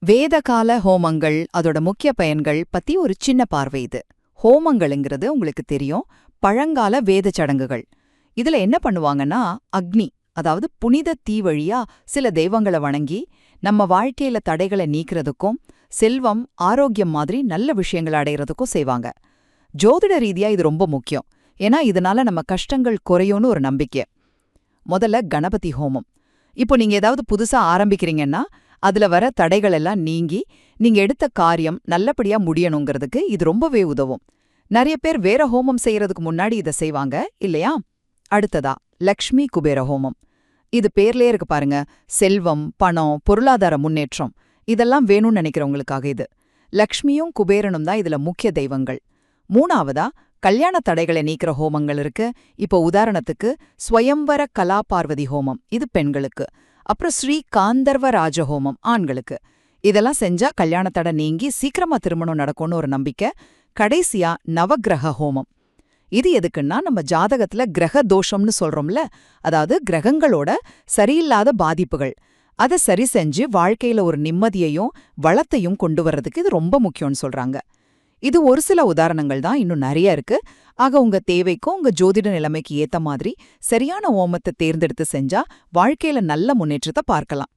வேதகால ஹோமங்கள் அதோட முக்கிய பயன்கள் பத்தி ஒரு சின்ன பார்வை இது. ஹோமங்கள்ங்கிறது உங்களுக்கு தெரியும், பழங்கால வேத சடங்குகள். இதுல என்ன பண்ணுவாங்கன்னா, அக்னி, அதாவது புனித தீ வழியா சில தெய்வங்கள வணங்கி நம்ம வாழ்க்கையில தடைகளை நீக்கிறதுக்கும் செல்வம், ஆரோக்கியம் மாதிரி நல்ல விஷயங்களை அடையறதுக்கும் செய்வாங்க. ஜோதிட ரீதியா இது ரொம்ப முக்கியம், ஏன்னா இதனால நம்ம கஷ்டங்கள் குறையும்னு ஒரு நம்பிக்கை. முதல்ல கணபதி ஹோமம். இப்போ நீங்க ஏதாவது புதுசா ஆரம்பிக்கிறீங்கன்னா அதுல வர தடைகள் எல்லாம் நீங்கி நீங்க எடுத்த காரியம் நல்லபடியா முடியணுங்கிறதுக்கு இது ரொம்பவே உதவும். நிறைய பேர் வேற ஹோமம் செய்யறதுக்கு முன்னாடி இதை செய்வாங்க இல்லையா? அடுத்ததா லக்ஷ்மி குபேர ஹோமம். இது பேர்லயே இருக்கு பாருங்க, செல்வம், பணம், பொருளாதார முன்னேற்றம் இதெல்லாம் வேணும்னு நினைக்கிறவங்களுக்காக இது. லக்ஷ்மியும் குபேரனும் தான் இதுல முக்கிய தெய்வங்கள். மூணாவதா கல்யாண தடைகளை நீக்கிற ஹோமங்கள் இருக்கு. இப்போ உதாரணத்துக்கு ஸ்வயம்வர கலா பார்வதி ஹோமம், இது பெண்களுக்கு. அப்புறம் ஸ்ரீ காந்தர்வ ராஜஹோமம் ஆண்களுக்கு. இதெல்லாம் செஞ்சா கல்யாண தடை நீங்கி சீக்கிரமா திருமணம் நடக்கும்னு ஒரு நம்பிக்கை. கடைசியா நவக்கிரக ஹோமம். இது எதுக்குன்னா, நம்ம ஜாதகத்துல கிரக தோஷம்னு சொல்றோம்ல, அதாவது கிரகங்களோட சரியில்லாத பாதிப்புகள், அதை சரி செஞ்சு வாழ்க்கையில ஒரு நிம்மதியையும் வளத்தையும் கொண்டு வர்றதுக்கு இது ரொம்ப முக்கியம்னு சொல்றாங்க. இது ஒரு சில உதாரணங்கள் தான், இன்னும் நிறைய இருக்கு. ஆக உங்க தேவைக்கும் உங்க ஜோதிட நிலைமைக்கு ஏத்த மாதிரி சரியான ஓமத்தை தேர்ந்தெடுத்து செஞ்சா வாழ்க்கையில நல்ல முன்னேற்றத்தை பார்க்கலாம்.